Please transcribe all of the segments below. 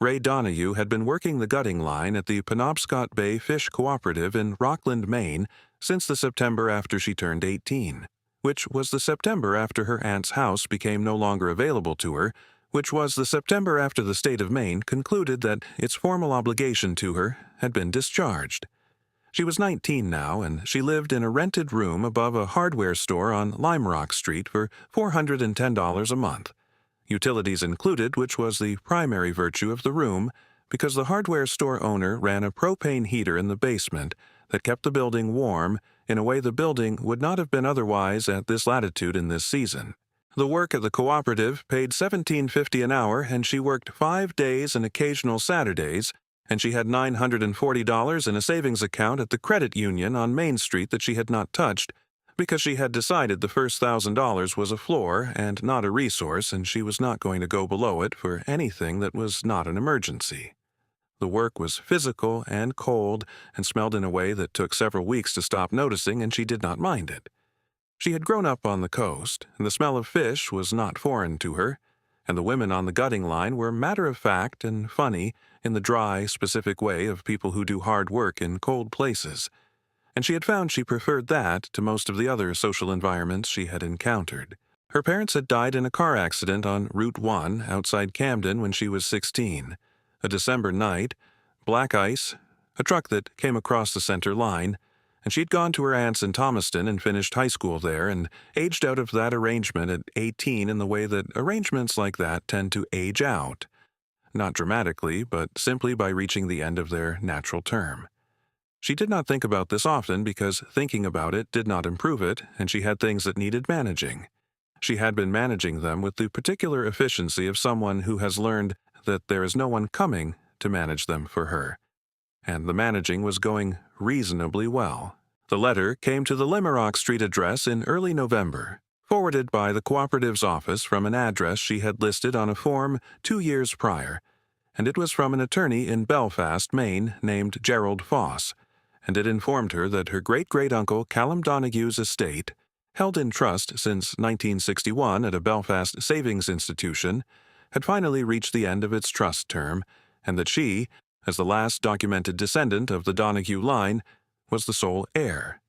Ray Donahue had been working the gutting line at the Penobscot Bay Fish Cooperative in Rockland, Maine, since the September after she turned 18, which was the September after her aunt's house became no longer available to her, which was the September after the state of Maine concluded that its formal obligation to her had been discharged. She was 19 now, and she lived in a rented room above a hardware store on Lime Rock Street for $410 a month. Utilities included, which was the primary virtue of the room, because the hardware store owner ran a propane heater in the basement that kept the building warm in a way the building would not have been otherwise at this latitude in this season. The work at the cooperative paid $17.50 an hour, and she worked 5 days and occasional Saturdays, and she had $940 in a savings account at the credit union on Main Street that she had not touched, because she had decided the first $1,000 was a floor and not a resource, and she was not going to go below it for anything that was not an emergency. The work was physical and cold and smelled in a way that took several weeks to stop noticing, and she did not mind it. She had grown up on the coast, and the smell of fish was not foreign to her, and the women on the gutting line were matter-of-fact and funny in the dry, specific way of people who do hard work in cold places, and she had found she preferred that to most of the other social environments she had encountered. Her parents had died in a car accident on Route 1 outside Camden when she was 16. A December night, black ice, a truck that came across the center line, and she'd gone to her aunt's in Thomaston and finished high school there and aged out of that arrangement at 18 in the way that arrangements like that tend to age out. Not dramatically, but simply by reaching the end of their natural term. She did not think about this often because thinking about it did not improve it, and she had things that needed managing. She had been managing them with the particular efficiency of someone who has learned that there is no one coming to manage them for her. And the managing was going reasonably well. The letter came to the Limerock Street address in early November, forwarded by the cooperative's office from an address she had listed on a form 2 years prior, and it was from an attorney in Belfast, Maine, named Gerald Foss, and it informed her that her great-great-uncle Callum Donahue's estate, held in trust since 1961 at a Belfast savings institution, had finally reached the end of its trust term, and that she, as the last documented descendant of the Donahue line, was the sole heir.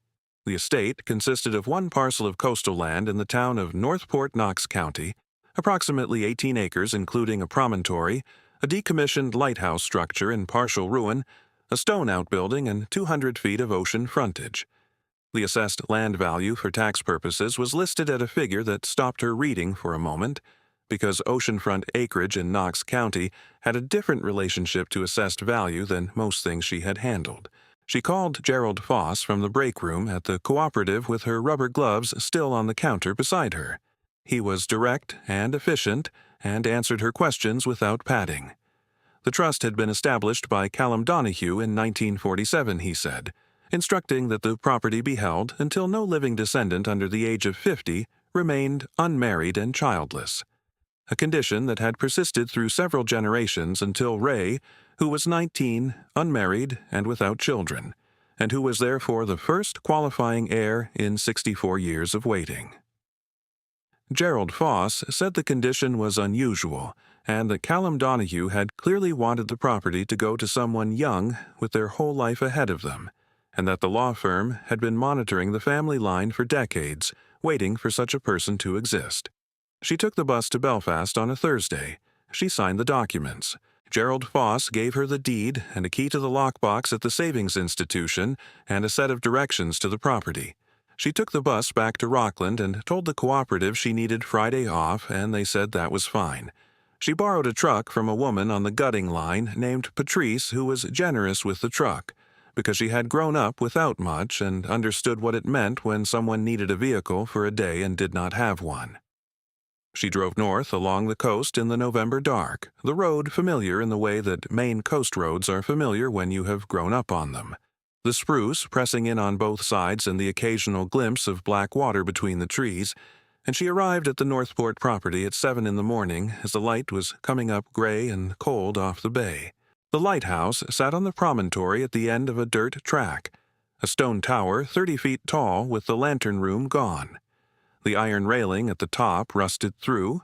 The estate consisted of one parcel of coastal land in the town of Northport, Knox County, approximately 18 acres including a promontory, a decommissioned lighthouse structure in partial ruin, a stone outbuilding, and 200 feet of ocean frontage. The assessed land value for tax purposes was listed at a figure that stopped her reading for a moment, because oceanfront acreage in Knox County had a different relationship to assessed value than most things she had handled. She called Gerald Foss from the break room at the cooperative with her rubber gloves still on the counter beside her. He was direct and efficient and answered her questions without padding. The trust had been established by Callum Donahue in 1947, he said, instructing that the property be held until no living descendant under the age of 50 remained unmarried and childless, a condition that had persisted through several generations until Ray, who was 19, unmarried, and without children, and who was therefore the first qualifying heir in 64 years of waiting. Gerald Foss said the condition was unusual, and that Callum Donahue had clearly wanted the property to go to someone young with their whole life ahead of them, and that the law firm had been monitoring the family line for decades, waiting for such a person to exist. She took the bus to Belfast on a Thursday. She signed the documents. Gerald Foss gave her the deed and a key to the lockbox at the savings institution and a set of directions to the property. She took the bus back to Rockland and told the cooperative she needed Friday off, and they said that was fine. She borrowed a truck from a woman on the gutting line named Patrice who was generous with the truck, because she had grown up without much and understood what it meant when someone needed a vehicle for a day and did not have one. She drove north along the coast in the November dark, the road familiar in the way that Maine coast roads are familiar when you have grown up on them. The spruce pressing in on both sides and the occasional glimpse of black water between the trees, and she arrived at the Northport property at 7 in the morning as the light was coming up gray and cold off the bay. The lighthouse sat on the promontory at the end of a dirt track, a stone tower 30 feet tall with the lantern room gone. The iron railing at the top rusted through,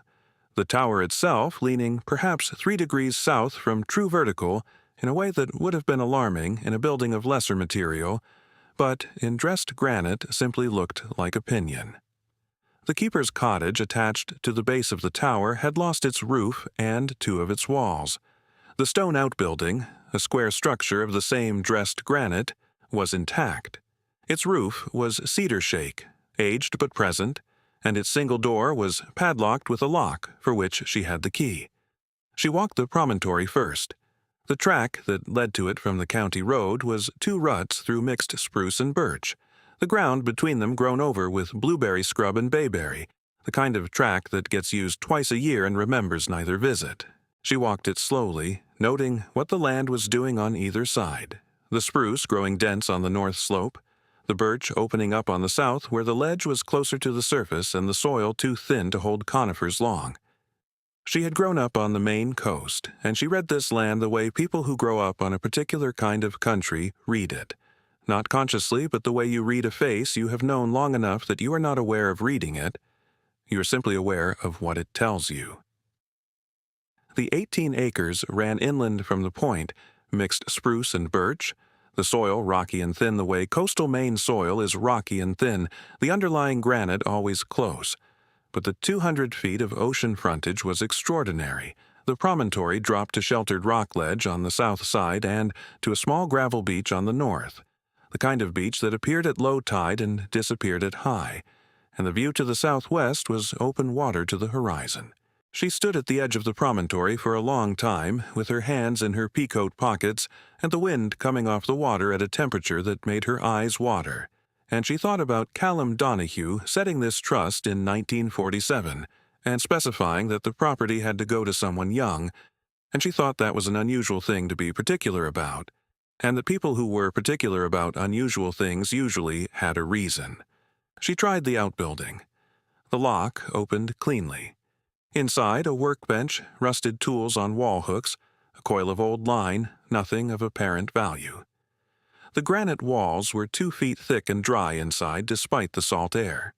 the tower itself leaning perhaps 3 degrees south from true vertical in a way that would have been alarming in a building of lesser material, but in dressed granite simply looked like a pinion. The keeper's cottage attached to the base of the tower had lost its roof and 2 of its walls. The stone outbuilding, a square structure of the same dressed granite, was intact. Its roof was cedar shake, aged but present, and its single door was padlocked with a lock for which she had the key. She walked the promontory first. The track that led to it from the county road was 2 ruts through mixed spruce and birch, the ground between them grown over with blueberry scrub and bayberry, the kind of track that gets used twice a year and remembers neither visit. She walked it slowly, noting what the land was doing on either side, the spruce growing dense on the north slope, the birch opening up on the south where the ledge was closer to the surface and the soil too thin to hold conifers long. She had grown up on the Maine coast, and she read this land the way people who grow up on a particular kind of country read it. Not consciously, but the way you read a face you have known long enough that you are not aware of reading it. You are simply aware of what it tells you. The 18 acres ran inland from the point, mixed spruce and birch, the soil rocky and thin the way coastal Maine soil is rocky and thin, the underlying granite always close. But the 200 feet of ocean frontage was extraordinary. The promontory dropped to sheltered rock ledge on the south side and to a small gravel beach on the north, the kind of beach that appeared at low tide and disappeared at high, and the view to the southwest was open water to the horizon. She stood at the edge of the promontory for a long time, with her hands in her peacoat pockets and the wind coming off the water at a temperature that made her eyes water. And she thought about Callum Donahue setting this trust in 1947 and specifying that the property had to go to someone young, and she thought that was an unusual thing to be particular about, and that people who were particular about unusual things usually had a reason. She tried the outbuilding. The lock opened cleanly. Inside, a workbench, rusted tools on wall hooks, a coil of old line, nothing of apparent value. The granite walls were 2 feet thick and dry inside despite the salt air.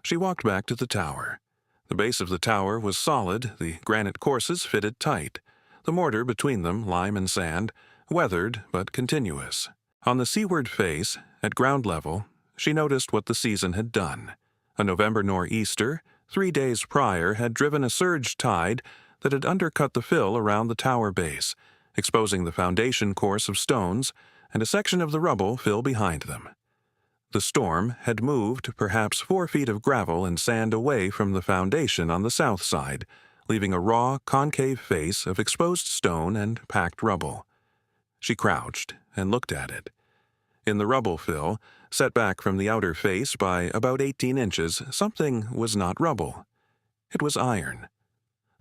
She walked back to the tower. The base of the tower was solid, the granite courses fitted tight, the mortar between them, lime and sand, weathered but continuous. On the seaward face, at ground level, she noticed what the season had done. A November nor'easter, 3 days prior, had driven a surge tide that had undercut the fill around the tower base, exposing the foundation course of stones and a section of the rubble fill behind them. The storm had moved perhaps 4 feet of gravel and sand away from the foundation on the south side, leaving a raw, concave face of exposed stone and packed rubble. She crouched and looked at it. In the rubble fill, set back from the outer face by about 18 inches, something was not rubble. It was iron.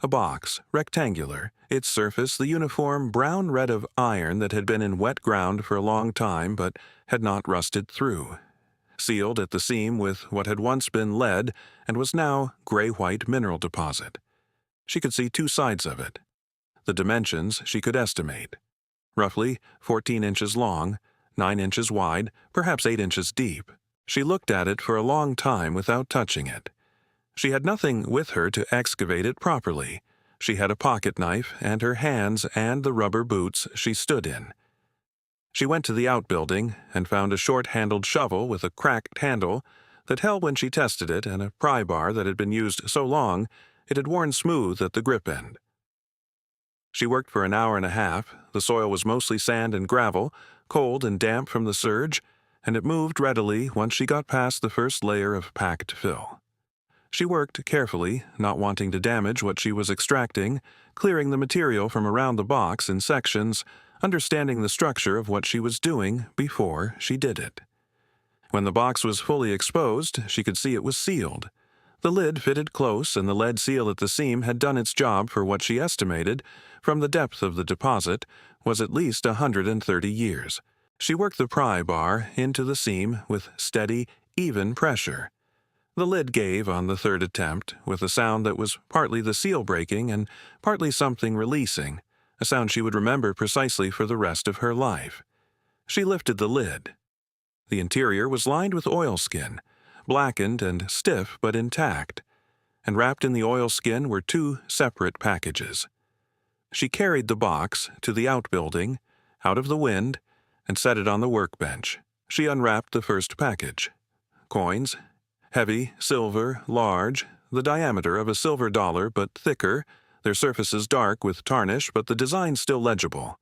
A box, rectangular, its surface the uniform brown red of iron that had been in wet ground for a long time but had not rusted through. Sealed at the seam with what had once been lead and was now gray-white mineral deposit. She could see 2 sides of it. The dimensions she could estimate. Roughly 14 inches long, 9 inches wide, perhaps 8 inches deep. She looked at it for a long time without touching it. She had nothing with her to excavate it properly. She had a pocket knife and her hands and the rubber boots she stood in. She went to the outbuilding and found a short-handled shovel with a cracked handle that held when she tested it and a pry bar that had been used so long it had worn smooth at the grip end. She worked for an hour and a half. The soil was mostly sand and gravel, cold and damp from the surge, and it moved readily once she got past the first layer of packed fill. She worked carefully, not wanting to damage what she was extracting, clearing the material from around the box in sections, understanding the structure of what she was doing before she did it. When the box was fully exposed, she could see it was sealed. The lid fitted close, and the lead seal at the seam had done its job for what she estimated, from the depth of the deposit, was at least 130 years. She worked the pry bar into the seam with steady, even pressure. The lid gave on the 3rd attempt, with a sound that was partly the seal breaking and partly something releasing, a sound she would remember precisely for the rest of her life. She lifted the lid. The interior was lined with oilskin, blackened and stiff but intact. and wrapped in the oilskin were 2 separate packages. She carried the box to the outbuilding, out of the wind, and set it on the workbench. She unwrapped the first package. Coins, heavy, silver, large, the diameter of a silver dollar but thicker, their surfaces dark with tarnish but the design still legible.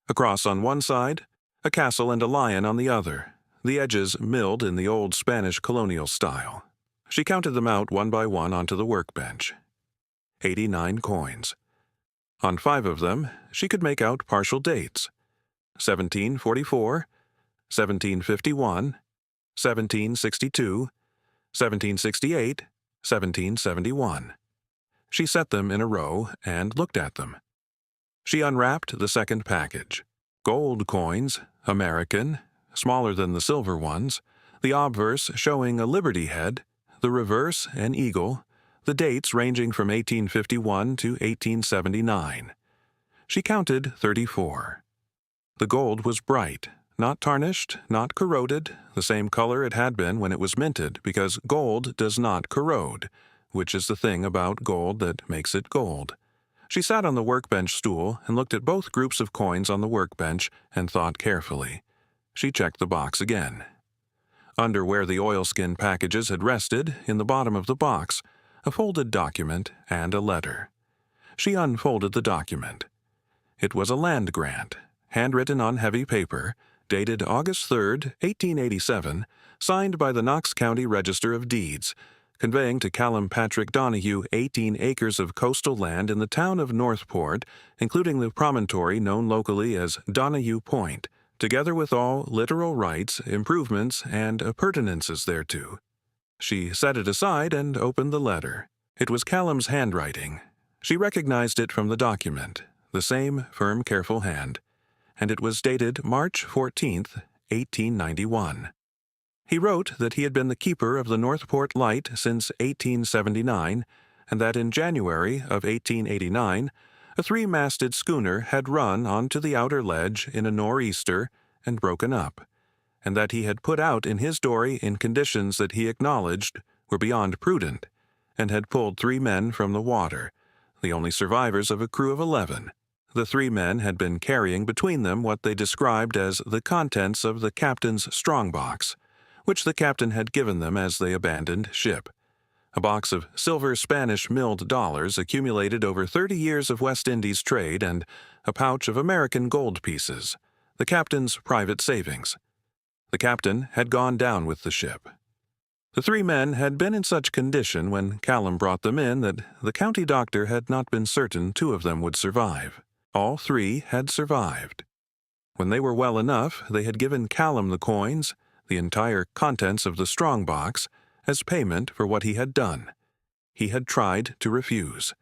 A cross on one side, a castle and a lion on the other, the edges milled in the old Spanish colonial style. She counted them out one by one onto the workbench. 89 coins. On 5 of them, she could make out partial dates: 1744, 1751, 1762, 1768, 1771. She set them in a row and looked at them. She unwrapped the second package. Gold coins, American, smaller than the silver ones, the obverse showing a liberty head, the reverse an eagle, the dates ranging from 1851 to 1879. She counted 34. The gold was bright, not tarnished, not corroded, the same color it had been when it was minted, because gold does not corrode, which is the thing about gold that makes it gold. She sat on the workbench stool and looked at both groups of coins on the workbench and thought carefully. She checked the box again. Under where the oilskin packages had rested, in the bottom of the box, a folded document and a letter. She unfolded the document. It was a land grant, handwritten on heavy paper, dated August 3, 1887, signed by the Knox County Register of Deeds, conveying to Callum Patrick Donahue 18 acres of coastal land in the town of Northport, including the promontory known locally as Donahue Point, together with all littoral rights, improvements, and appurtenances thereto. She set it aside and opened the letter. It was Callum's handwriting. She recognized it from the document, the same firm, careful hand, and it was dated March 14, 1891. He wrote that he had been the keeper of the Northport Light since 1879, and that in January of 1889, a 3-masted schooner had run onto the outer ledge in a nor'easter and broken up, and that he had put out in his dory in conditions that he acknowledged were beyond prudent, and had pulled 3 men from the water, the only survivors of a crew of 11. The 3 men had been carrying between them what they described as the contents of the captain's strong-box, which the captain had given them as they abandoned ship. A box of silver Spanish milled dollars accumulated over 30 years of West Indies trade, and a pouch of American gold pieces, the captain's private savings. The captain had gone down with the ship. The 3 men had been in such condition when Callum brought them in that the county doctor had not been certain 2 of them would survive. All 3 had survived. When they were well enough, they had given Callum the coins, the entire contents of the strong box, as payment for what he had done. He had tried to refuse.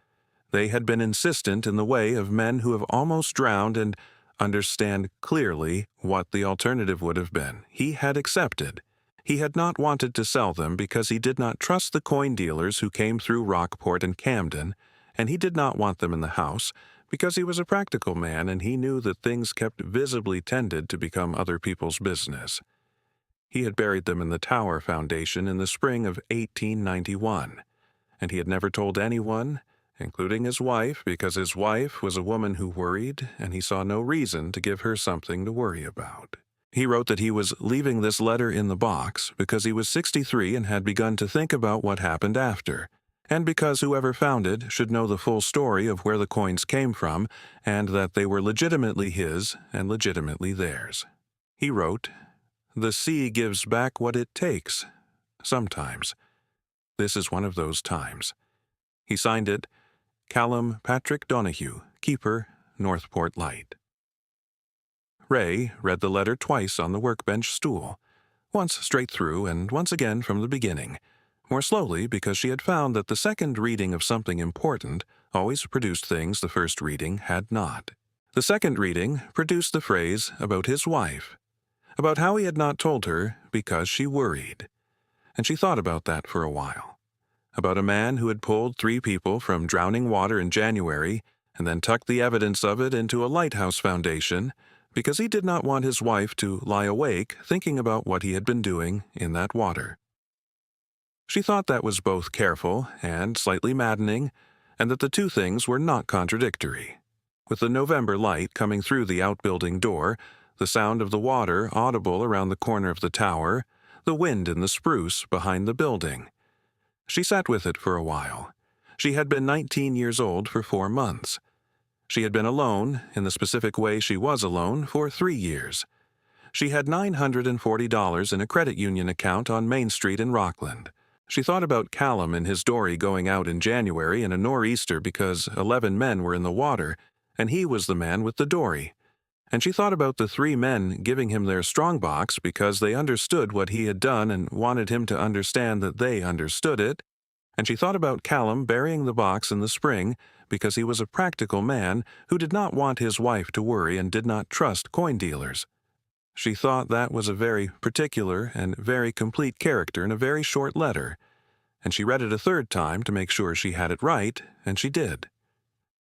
They had been insistent in the way of men who have almost drowned and understand clearly what the alternative would have been. He had accepted. He had not wanted to sell them because he did not trust the coin dealers who came through Rockport and Camden, and he did not want them in the house because he was a practical man and he knew that things kept visibly tended to become other people's business. He had buried them in the Tower Foundation in the spring of 1891, and he had never told anyone, including his wife, because his wife was a woman who worried, and he saw no reason to give her something to worry about. He wrote that he was leaving this letter in the box because he was 63 and had begun to think about what happened after, and because whoever found it should know the full story of where the coins came from and that they were legitimately his and legitimately theirs. He wrote, "The sea gives back what it takes, sometimes. This is one of those times." He signed it, Callum Patrick Donahue, Keeper, Northport Light. Ray read the letter twice on the workbench stool, once straight through and once again from the beginning, more slowly because she had found that the second reading of something important always produced things the first reading had not. The second reading produced the phrase about his wife, about how he had not told her because she worried. And she thought about that for a while. About a man who had pulled 3 people from drowning water in January and then tucked the evidence of it into a Lighthouse foundation because he did not want his wife to lie awake thinking about what he had been doing in that water. She thought that was both careful and slightly maddening, and that the two things were not contradictory. With the November light coming through the outbuilding door, the sound of the water audible around the corner of the tower, the wind in the spruce behind the building. She sat with it for a while. She had been 19 years old for 4 months. She had been alone, in the specific way she was alone, for 3 years. She had $940 in a credit union account on Main Street in Rockland. She thought about Callum and his dory going out in January in a nor'easter because 11 men were in the water, and he was the man with the dory. And she thought about the 3 men giving him their strongbox because they understood what he had done and wanted him to understand that they understood it. And she thought about Callum burying the box in the spring because he was a practical man who did not want his wife to worry and did not trust coin dealers. She thought that was a very particular and very complete character in a very short letter, and she read it a 3rd time to make sure she had it right, and she did.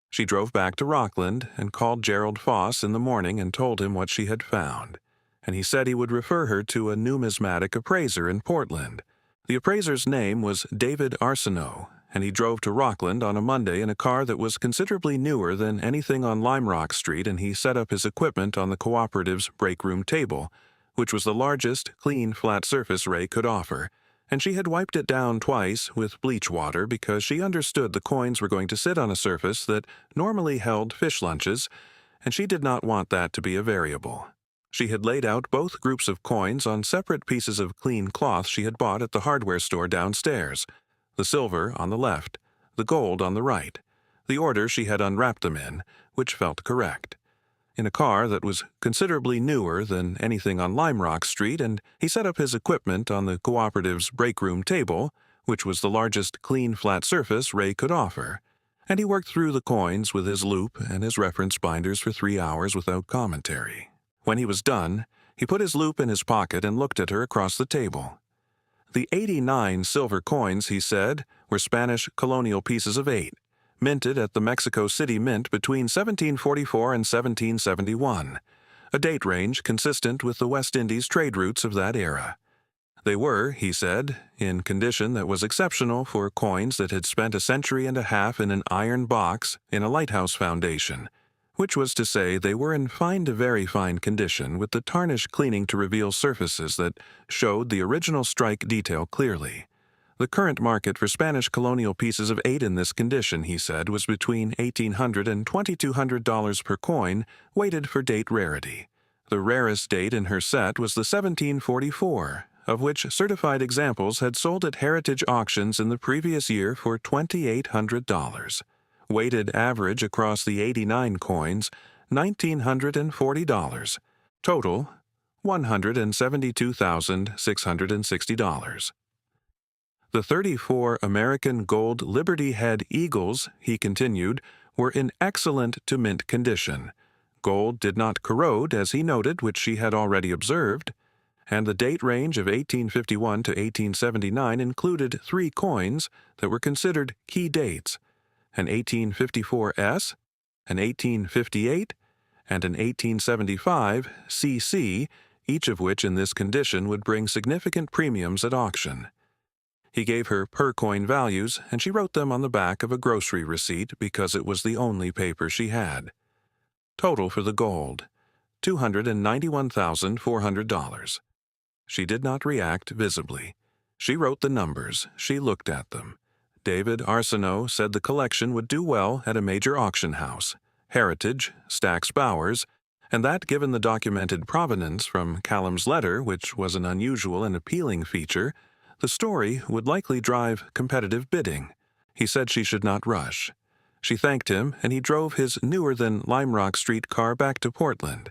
She drove back to Rockland and called Gerald Foss in the morning and told him what she had found, and he said he would refer her to a numismatic appraiser in Portland. The appraiser's name was David Arsenault, and he drove to Rockland on a Monday in a car that was considerably newer than anything on Lime Rock Street, and he set up his equipment on the cooperative's break room table, which was the largest, clean, flat surface Ray could offer, and she had wiped it down twice with bleach water because she understood the coins were going to sit on a surface that normally held fish lunches, and she did not want that to be a variable. She had laid out both groups of coins on separate pieces of clean cloth she had bought at the hardware store downstairs, the silver on the left, the gold on the right, the order she had unwrapped them in, which felt correct. In a car that was considerably newer than anything on Lime Rock Street, and he set up his equipment on the cooperative's break room table, which was the largest clean flat surface Ray could offer, and he worked through the coins with his loupe and his reference binders for 3 hours without commentary. When he was done, he put his loupe in his pocket and looked at her across the table. The 89 silver coins, he said, were Spanish colonial pieces of 8, minted at the Mexico City Mint between 1744 and 1771, a date range consistent with the West Indies trade routes of that era. They were, he said, in condition that was exceptional for coins that had spent a century and a half in an iron box in a Lighthouse foundation, which was to say they were in fine to very fine condition with the tarnish cleaning to reveal surfaces that showed the original strike detail clearly. The current market for Spanish colonial pieces of 8 in this condition, he said, was between $1,800 and $2,200 per coin, weighted for date rarity. The rarest date in her set was the 1744, of which certified examples had sold at heritage auctions in the previous year for $2,800. Weighted average across the 89 coins, $1,940. Total, $172,660. The 34 American gold Liberty Head Eagles, he continued, were in excellent to mint condition. Gold did not corrode, as he noted, which she had already observed, and the date range of 1851 to 1879 included 3 coins that were considered key dates: an 1854 an 1858, and an 1875 CC, each of which in this condition would bring significant premiums at auction. He gave her per-coin values, and she wrote them on the back of a grocery receipt because it was the only paper she had. Total for the gold, $291,400. She did not react visibly. She wrote the numbers. She looked at them. David Arsenault said the collection would do well at a major auction house, Heritage, Stack's Bowers, and that given the documented provenance from Callum's letter, which was an unusual and appealing feature, the story would likely drive competitive bidding. He said she should not rush. She thanked him, and he drove his newer than Lime Rock Street car back to Portland,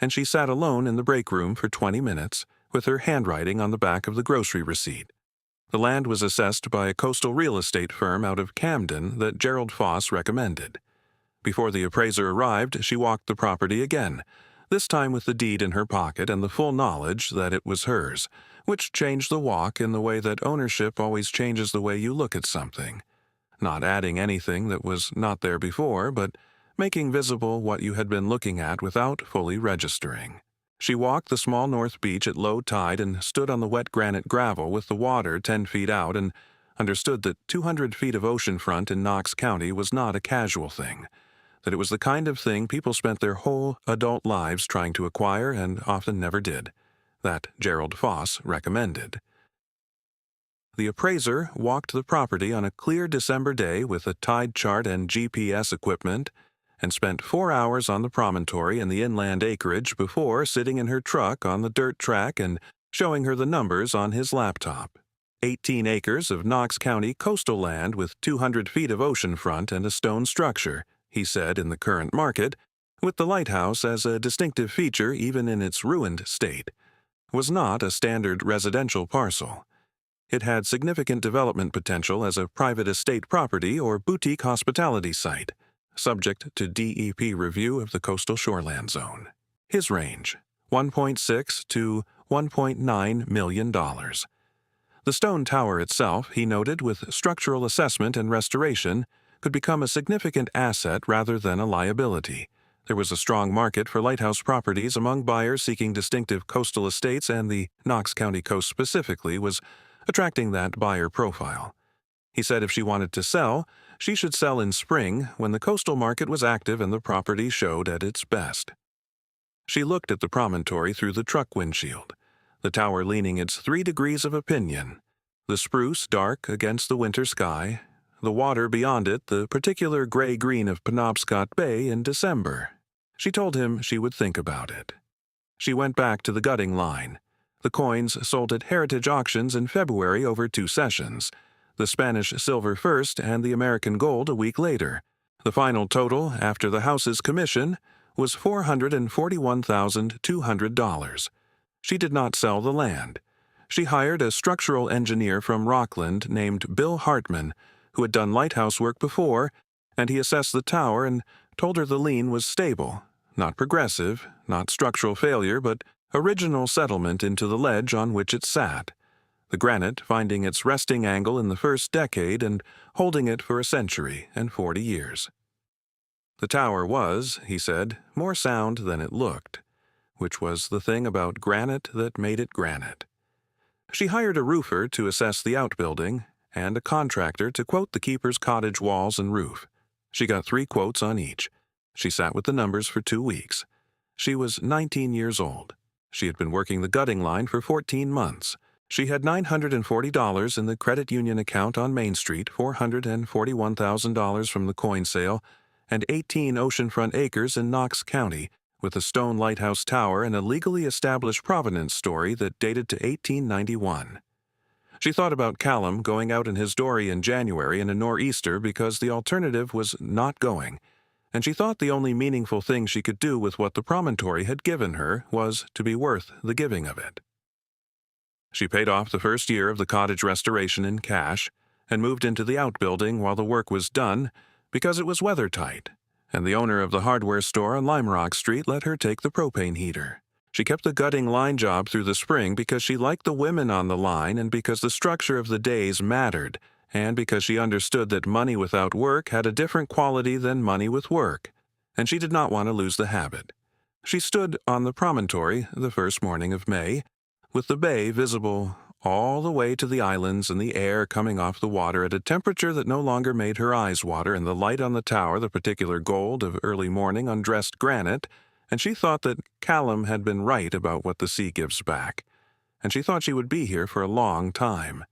and she sat alone in the break room for 20 minutes, with her handwriting on the back of the grocery receipt. The land was assessed by a coastal real estate firm out of Camden that Gerald Foss recommended. Before the appraiser arrived, she walked the property again, this time with the deed in her pocket and the full knowledge that it was hers, which changed the walk in the way that ownership always changes the way you look at something. Not adding anything that was not there before, but making visible what you had been looking at without fully registering. She walked the small north beach at low tide and stood on the wet granite gravel with the water 10 feet out and understood that 200 feet of oceanfront in Knox County was not a casual thing, that it was the kind of thing people spent their whole adult lives trying to acquire and often never did, that Gerald Foss recommended. The appraiser walked the property on a clear December day with a tide chart and GPS equipment and spent 4 hours on the promontory and the inland acreage before sitting in her truck on the dirt track and showing her the numbers on his laptop. 18 acres of Knox County coastal land with 200 feet of oceanfront and a stone structure, he said in the current market, with the lighthouse as a distinctive feature even in its ruined state, was not a standard residential parcel. It had significant development potential as a private estate property or boutique hospitality site, subject to DEP review of the coastal shoreland zone. His range, $1.6 to $1.9 million. The stone tower itself, he noted, with structural assessment and restoration, could become a significant asset rather than a liability. There was a strong market for lighthouse properties among buyers seeking distinctive coastal estates, and the Knox County coast specifically was attracting that buyer profile. He said if she wanted to sell, she should sell in spring when the coastal market was active and the property showed at its best. She looked at the promontory through the truck windshield, the tower leaning its 3 degrees of opinion, the spruce dark against the winter sky, the water beyond it the particular gray-green of Penobscot Bay in December. She told him she would think about it. She went back to the gutting line. The coins sold at heritage auctions in February over 2 sessions, the Spanish silver first and the American gold a week later. The final total, after the house's commission, was $441,200. She did not sell the land. She hired a structural engineer from Rockland named Bill Hartman, who had done lighthouse work before, and he assessed the tower and told her the lien was stable, not progressive, not structural failure, but original settlement into the ledge on which it sat, the granite finding its resting angle in the first decade and holding it for a century and 40 years. The tower was, he said, more sound than it looked, which was the thing about granite that made it granite. She hired a roofer to assess the outbuilding and a contractor to quote the keeper's cottage walls and roof. She got 3 quotes on each. She sat with the numbers for 2 weeks. She was 19 years old. She had been working the gutting line for 14 months. She had $940 in the credit union account on Main Street, $441,000 from the coin sale, and 18 oceanfront acres in Knox County, with a stone lighthouse tower and a legally established provenance story that dated to 1891. She thought about Callum going out in his dory in January in a nor'easter because the alternative was not going, and she thought the only meaningful thing she could do with what the promontory had given her was to be worth the giving of it. She paid off the first year of the cottage restoration in cash and moved into the outbuilding while the work was done because it was weather-tight, and the owner of the hardware store on Lime Rock Street let her take the propane heater. She kept the gutting line job through the spring because she liked the women on the line and because the structure of the days mattered, and because she understood that money without work had a different quality than money with work, and she did not want to lose the habit. She stood on the promontory the first morning of May, with the bay visible all the way to the islands and the air coming off the water at a temperature that no longer made her eyes water, and the light on the tower the particular gold of early morning undressed granite, and she thought that Callum had been right about what the sea gives back, and she thought she would be here for a long time.